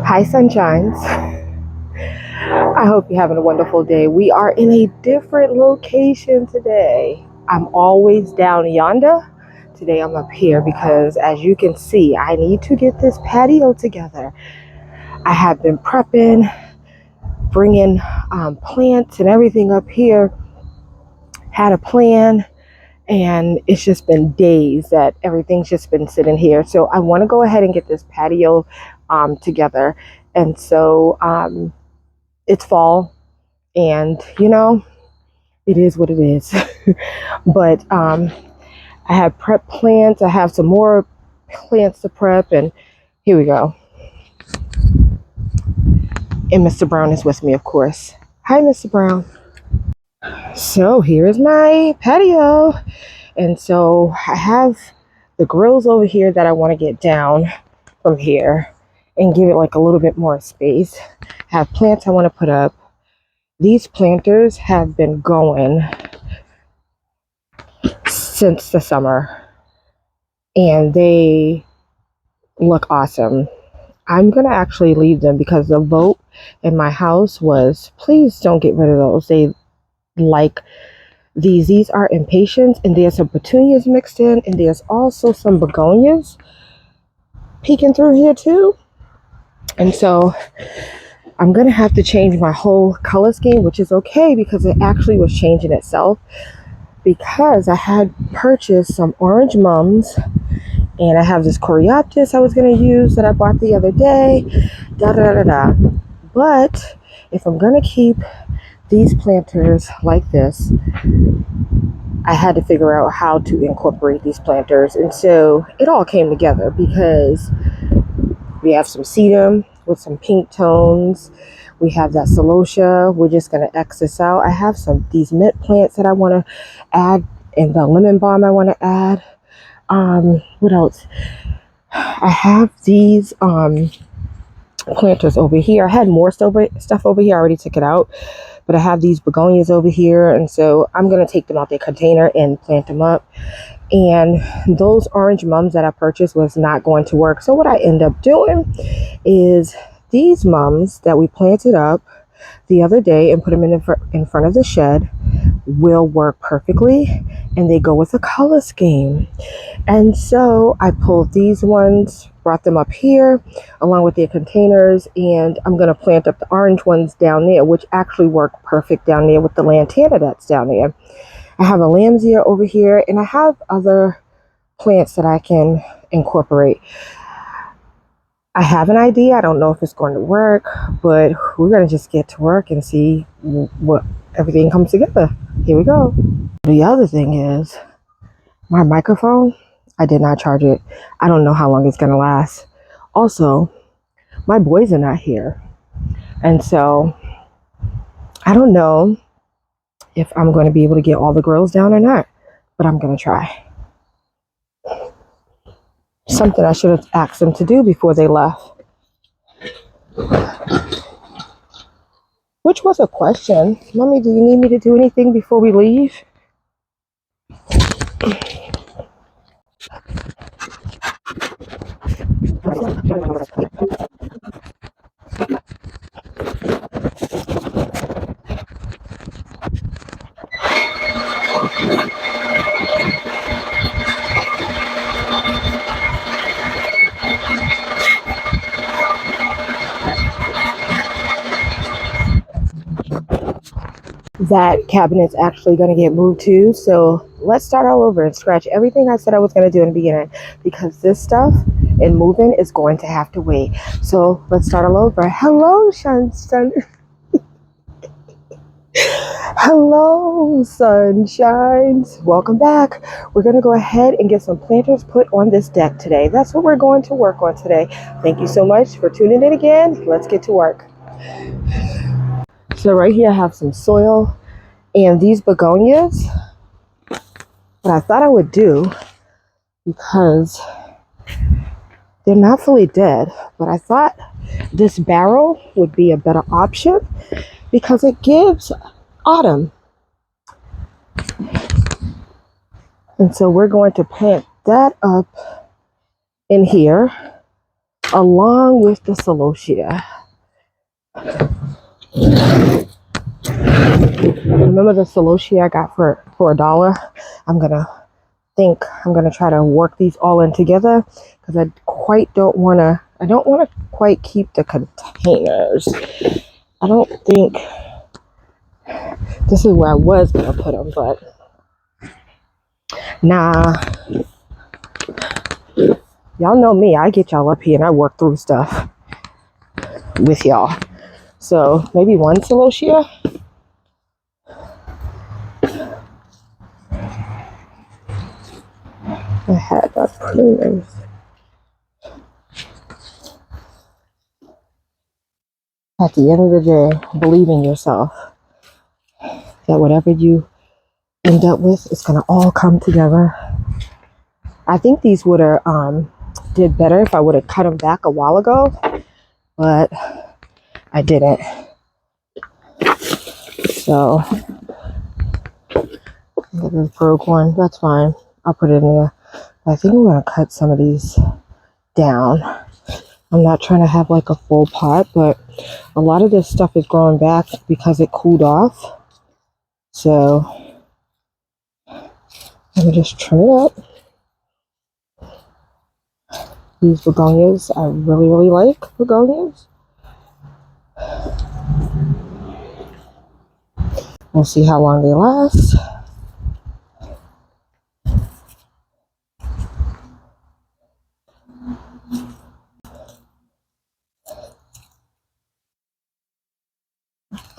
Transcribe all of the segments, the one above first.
Hi, sunshines. I hope you're having a wonderful day. We are in a different location today. I'm always down yonder. Today I'm up here because, as you can see, I need to get this patio together. I have been prepping, bringing plants and everything up here, had a plan, and it's just been days that everything's just been sitting here. So I want to go ahead and get this patio together. And so it's fall, and it is what it is. But I have prep plants. I have some more plants to prep, and here we go. And Mr. Brown is with me, of course. Hi, Mr. Brown. So here is my patio. And so I have the grills over here that I want to get down from here and give it like a little bit more space. I have plants I want to put up. These planters have been going since the summer, and they look awesome. I'm gonna actually leave them because the vote in my house was, please don't get rid of those. They like these. These are impatiens, and there's some petunias mixed in, and there's also some begonias peeking through here too. And so I'm gonna have to change my whole color scheme, which is okay because it actually was changing itself, because I had purchased some orange mums, and I have this coreopsis I was going to use that I bought the other day, But if I'm going to keep these planters like this, I had to figure out how to incorporate these planters. And so it all came together because we have some sedum with some pink tones. We have that celosia. We're just going to X this out. I have these mint plants that I want to add, and the lemon balm I want to add. What else? I have these planters over here. I had more stuff over here. I already took it out, but I have these begonias over here, and so I'm going to take them out their container and plant them up. And those orange mums that I purchased was not going to work. So what I end up doing is these mums that we planted up the other day and put them in front of the shed will work perfectly, and they go with the color scheme. And so I pulled these ones, brought them up here along with their containers, and I'm going to plant up the orange ones down there, which actually work perfect down there with the lantana that's down there. I have a lambsia over here, and I have other plants that I can incorporate. I have an idea. I don't know if it's going to work, but we're going to just get to work and see what everything comes together. Here we go. The other thing is my microphone. I did not charge it. I don't know how long it's going to last. Also, my boys are not here. And so I don't know if I'm going to be able to get all the grills down or not, but I'm going to try. Something I should have asked them to do before they left. Which was a question. Mommy, do you need me to do anything before we leave? That cabinet's actually going to get moved too. So let's start all over and scratch everything I said I was going to do in the beginning, because this stuff and moving is going to have to wait. So let's start all over. Hello, Sunshine. Hello, sunshines. Welcome back. We're going to go ahead and get some planters put on this deck today. That's what we're going to work on today. Thank you so much for tuning in again. Let's get to work. So right here I have some soil and these begonias. What I thought I would do, because they're not fully dead, but I thought this barrel would be a better option because it gives autumn. And so we're going to plant that up in here. along with the celosia. Remember the celosia I got for $1? I'm gonna try to work these all in together because I don't want to quite keep the containers. I don't think this is where I was gonna put them, but nah. Y'all know me, I get y'all up here and I work through stuff with y'all. So maybe one celosia. I had that pruners. At the end of the day, believe in yourself that whatever you end up with, it's gonna all come together. I think these would have did better if I would have cut them back a while ago, but I didn't. So the broke one, that's fine. I'll put it in there. I think I'm gonna cut some of these down. I'm not trying to have like a full pot, but a lot of this stuff is growing back because it cooled off. So let me just trim it up. These begonias, I really, really like begonias. We'll see how long they last.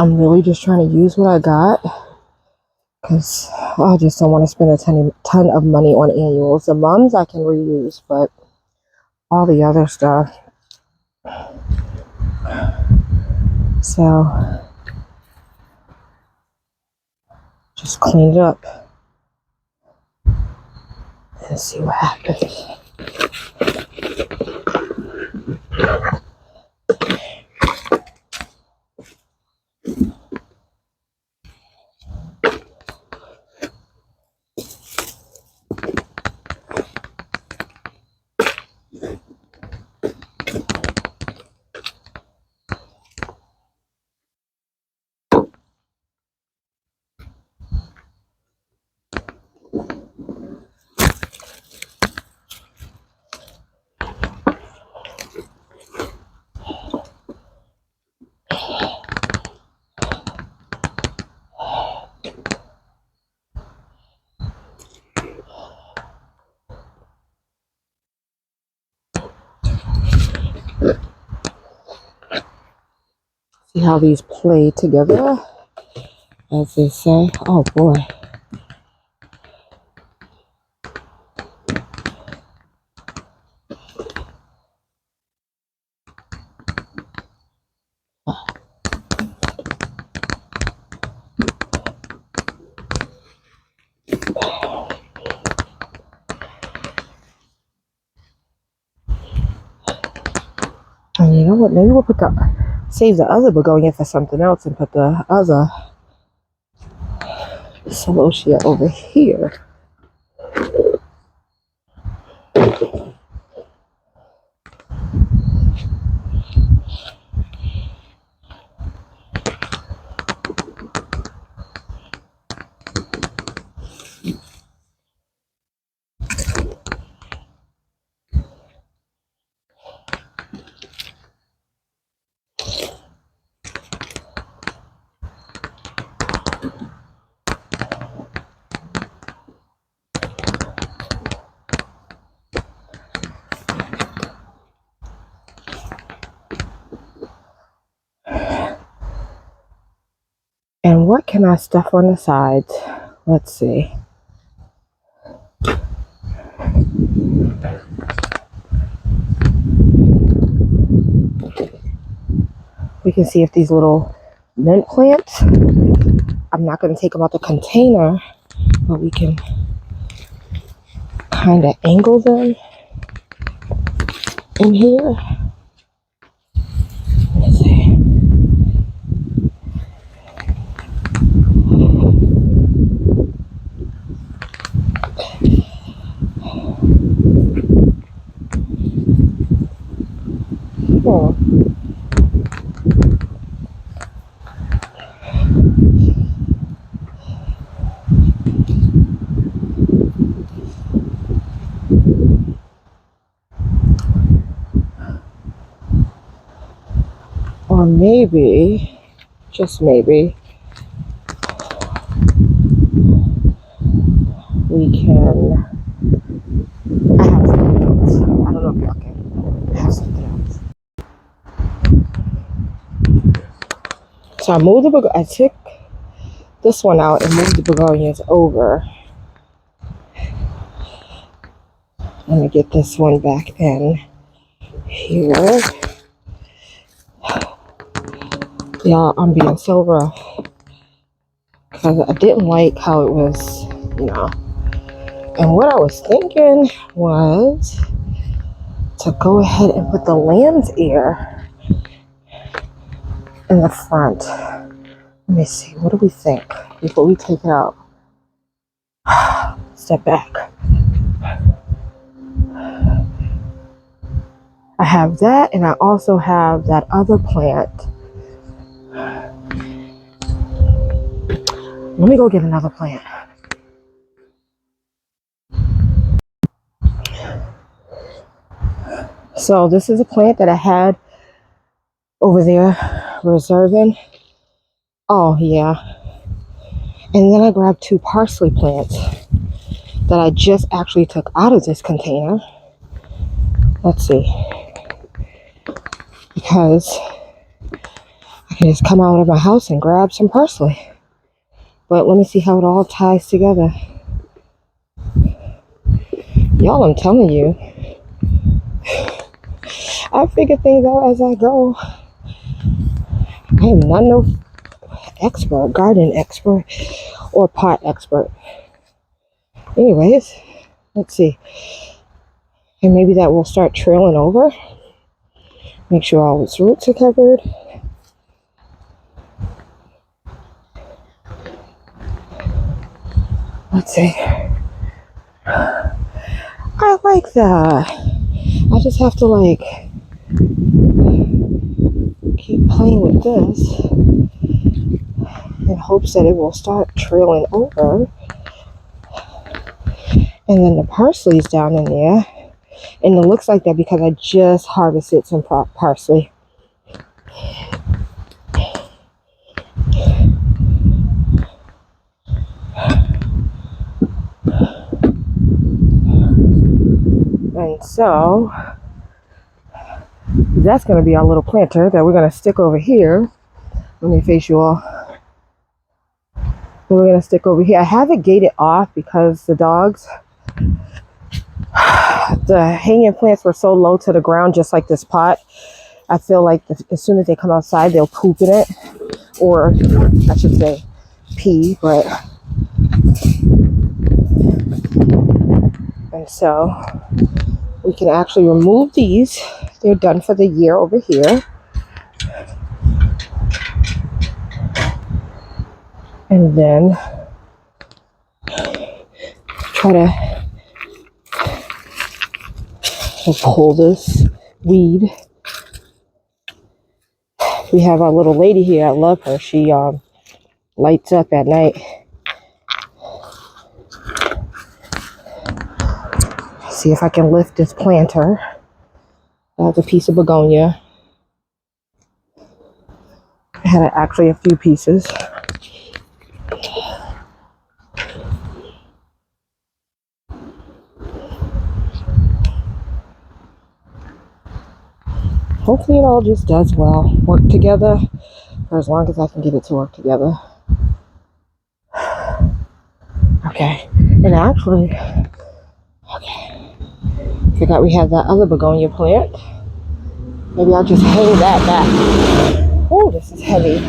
I'm really just trying to use what I got because I just don't want to spend a ton of money on annuals. The mums I can reuse, but all the other stuff. So just clean it up and see what happens. See how these play together, as they say. Oh boy. And you know what? Maybe we'll save the other begonia for something else and put the other celosia over here. And what can I stuff on the sides? Let's see. We can see if these little mint plants, I'm not going to take them out the container, but we can kind of angle them in here. Let's see. Or maybe, just maybe, we can, I have something else. I don't know if y'all can. I have something else. So I took this one out and moved the begonias over. Let me get this one back in here. Y'all, I'm being so rough because I didn't like how it was, you know. And what I was thinking was to go ahead and put the lamb's ear in the front. Let me see, what do we think before we take it out? Step back. I have that, and I also have that other plant. Let me go get another plant. So this is a plant that I had over there reserving. Oh yeah. And then I grabbed 2 parsley plants that I just actually took out of this container. Let's see. Because I can just come out of my house and grab some parsley. But let me see how it all ties together. Y'all, I'm telling you, I figure things out as I go. I am not no expert, garden expert, or pot expert. Anyways, let's see. And maybe that will start trailing over. Make sure all its roots are covered. Let's see. I like that. I just have to like keep playing with this in hopes that it will start trailing over. And then the parsley's down in there. And it looks like that because I just harvested some parsley. And so that's going to be our little planter that we're going to stick over here. Let me face you all. We're going to stick over here. I have it gated off because the dogs, the hanging plants were so low to the ground, just like this pot. I feel like as soon as they come outside, they'll poop in it. Or I should say pee, but. And so we can actually remove these. They're done for the year over here. And then try to pull this weed. We have our little lady here. I love her. She lights up at night. See if I can lift this planter. That's a piece of begonia. I had actually a few pieces. Hopefully it all just does well. Work together for as long as I can get it to work together. Okay. And actually, okay. Forgot we had that other begonia plant. Maybe I'll just hang that back. Oh, this is heavy.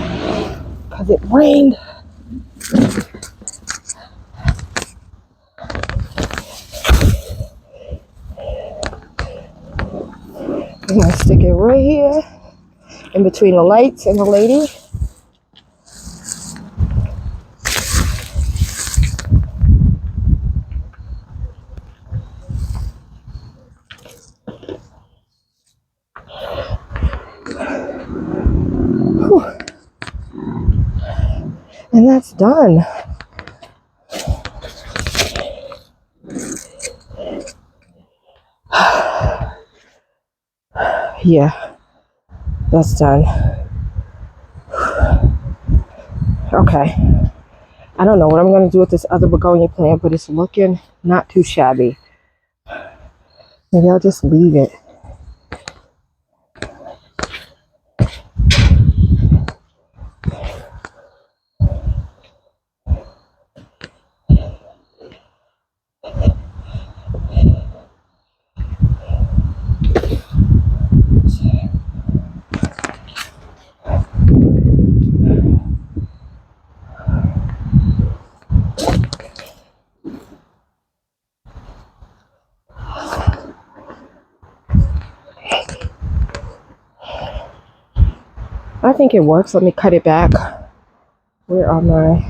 Because it rained. I'm going to stick it right here in between the lights and the lady. Whew. And that's done. Yeah, that's done. Okay. I don't know what I'm going to do with this other begonia plant, but it's looking not too shabby. Maybe I'll just leave it. I think it works. Let me cut it back. Where are my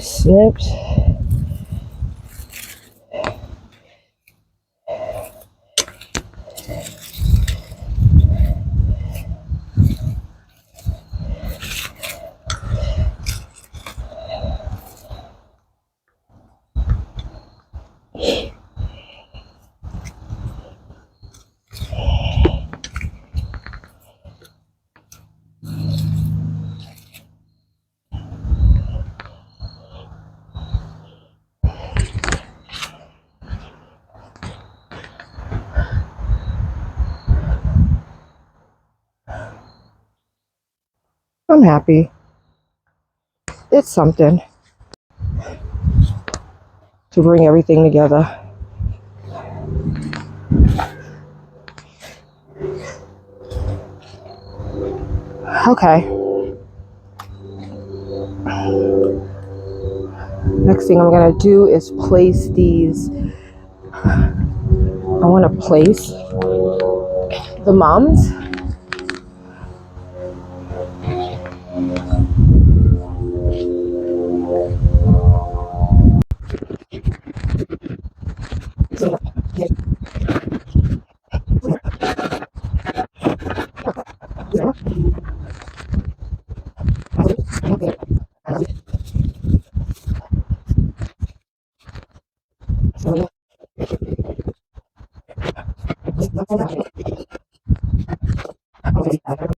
snips? I'm happy. It's something to bring everything together. Okay. Next thing I'm going to do is place these. I want to place the mums.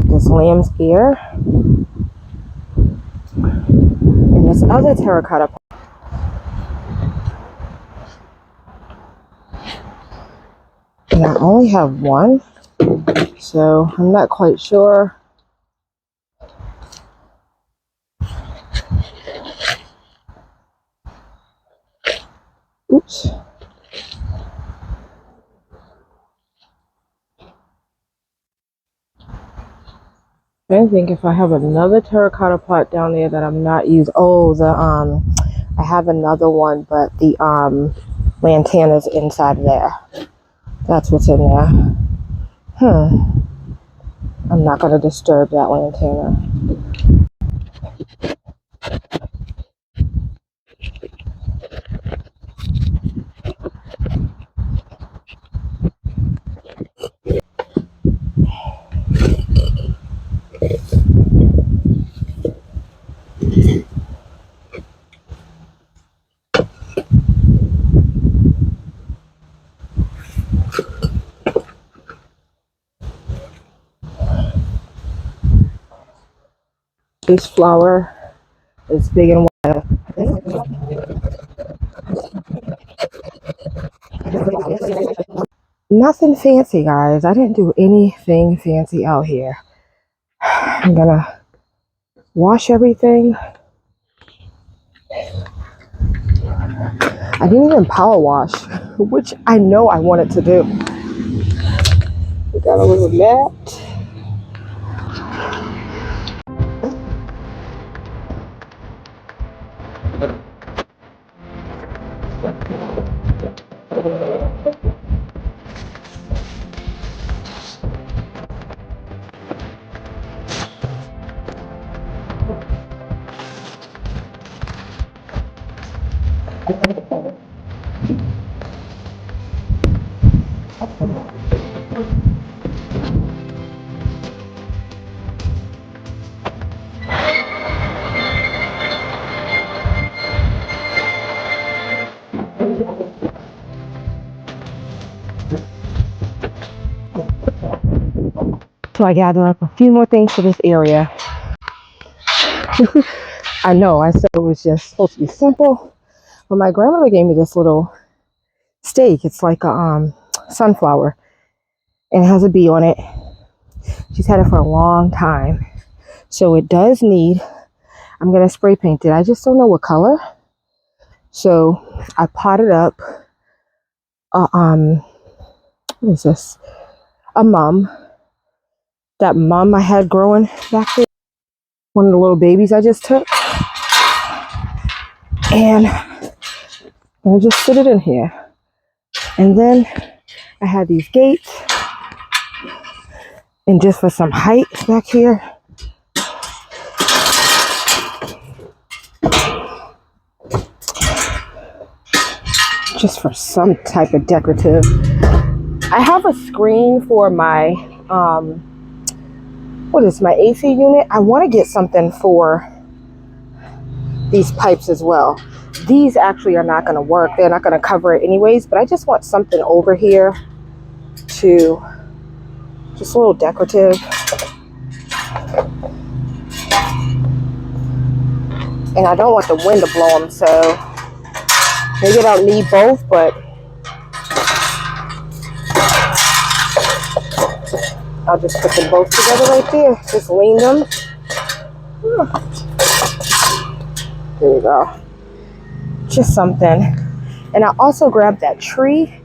This lamb's ear and this other terracotta. And I only have one, so I'm not quite sure. Oops. I think if I have another terracotta pot down there that I'm not using. Oh, I have another one, but the lantana's inside there. That's what's in there. I'm not going to disturb that lantana. This flower is big and wild. Nothing fancy, guys. I didn't do anything fancy out here. I'm gonna wash everything. I didn't even power wash, which I know I wanted to do. We got a little mat. So I gathered up a few more things for this area. I know I said it was just supposed to be simple, but my grandmother gave me this little stake. It's like a sunflower, and it has a bee on it. She's had it for a long time. So it does need, I'm going to spray paint it. I just don't know what color. So I potted up, what is this? A mum. That mum I had growing back there. One of the little babies I just took. And I just put it in here. And then I had these gates. And just for some height back here. Just for some type of decorative. I have a screen for my, my AC unit. I want to get something for these pipes as well. These actually are not going to work. They're not going to cover it anyways, but I just want something over here to, just a little decorative. And I don't want the wind to blow them, so maybe I don't need both, but I'll just put them both together right there. Just lean them. There we go. Just something. And I also grabbed that tree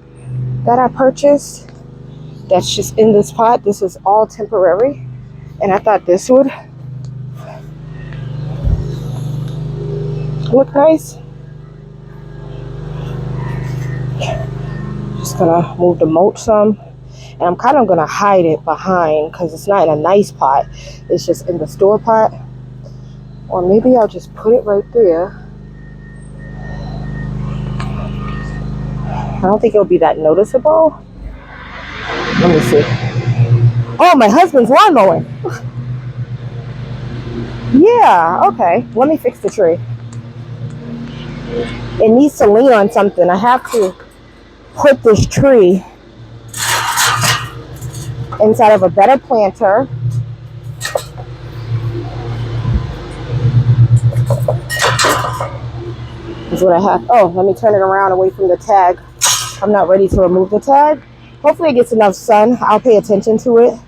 that I purchased. That's just in this pot. This is all temporary. And I thought this would look nice. Just gonna move the mulch some. And I'm kind of gonna hide it behind because it's not in a nice pot. It's just in the store pot. Or maybe I'll just put it right there. I don't think it'll be that noticeable. Let me see. Oh, my husband's lawn mowing. Yeah, okay. Let me fix the tree. It needs to lean on something. I have to put this tree inside of a better planter. Is what I have. Oh, let me turn it around away from the tag. I'm not ready to remove the tag. Hopefully it gets enough sun. I'll pay attention to it.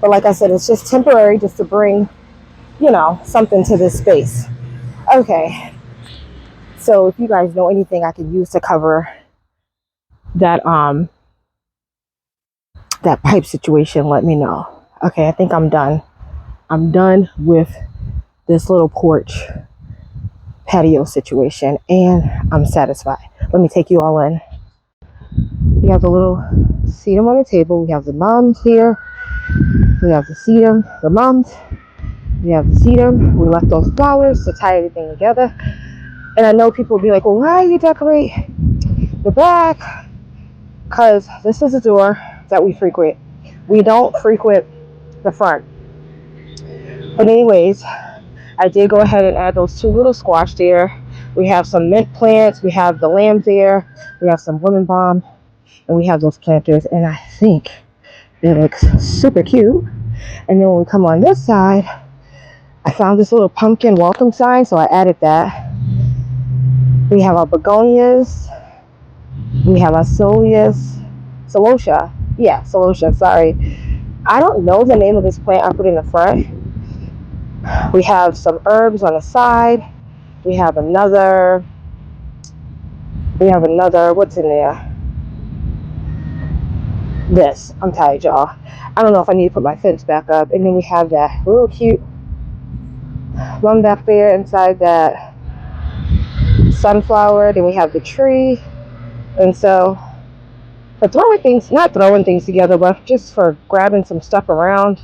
But like I said, it's just temporary just to bring, something to this space. Okay. So if you guys know anything I can use to cover that that pipe situation, let me know. Okay, I think I'm done. I'm done with this little porch patio situation and I'm satisfied. Let me take you all in. We have the little sedum on the table. We have the mums here. We have the sedum, the mums. We have the sedum. We left those flowers to tie everything together. And I know people will be like, well, why you decorate the back? Because this is a door that we frequent. We don't frequent the front. But anyways, I did go ahead and add those two little squash there. We have some mint plants. We have the lambs there. We have some lemon balm. And we have those planters. And I think it looks super cute. And then when we come on this side, I found this little pumpkin welcome sign. So I added that. We have our begonias. We have our celosia. Yeah, celosia, sorry. I don't know the name of this plant I put in the front. We have some herbs on the side. We have another, what's in there? This. I'm tired, y'all. I don't know if I need to put my fence back up. And then we have that little cute one back there inside that sunflower. Then we have the tree. And so for not throwing things together, but just for grabbing some stuff around,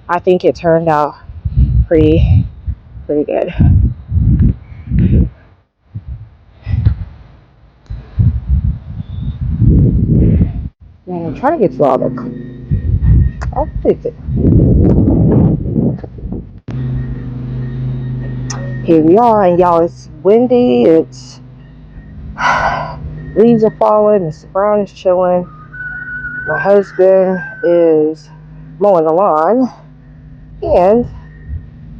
I think it turned out pretty good. Man, I'm trying to get to all the... I'll fix it. Here we are, and y'all, it's windy. It's... leaves are falling. Mr. Brown is chilling. My husband is mowing the lawn, and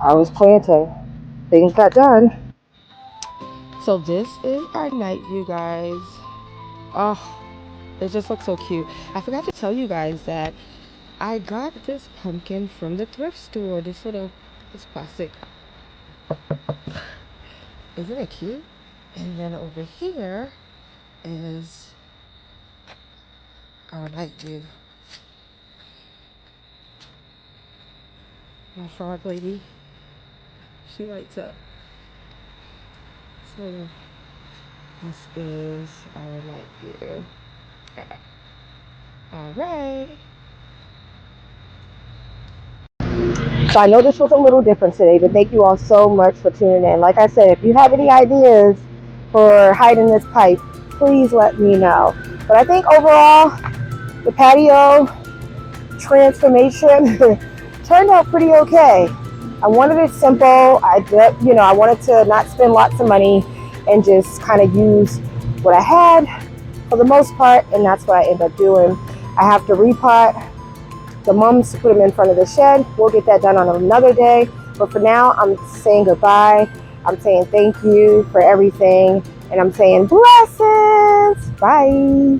I was planting. Things got done. So this is our night view, guys. Oh, it just looks so cute. I forgot to tell you guys that I got this pumpkin from the thrift store. This plastic. Isn't it cute? And then over here is our night view. My frog lady, she lights up. So this is our night view. All right. So I know this was a little different today, but thank you all so much for tuning in. Like I said, if you have any ideas for hiding this pipe, please let me know. But I think overall, the patio transformation turned out pretty okay. I wanted it simple. I wanted to not spend lots of money and just kind of use what I had for the most part, and that's what I end up doing. I have to repot the mums to put them in front of the shed. We'll get that done on another day. But for now, I'm saying goodbye. I'm saying thank you for everything. And I'm saying blessings. Bye.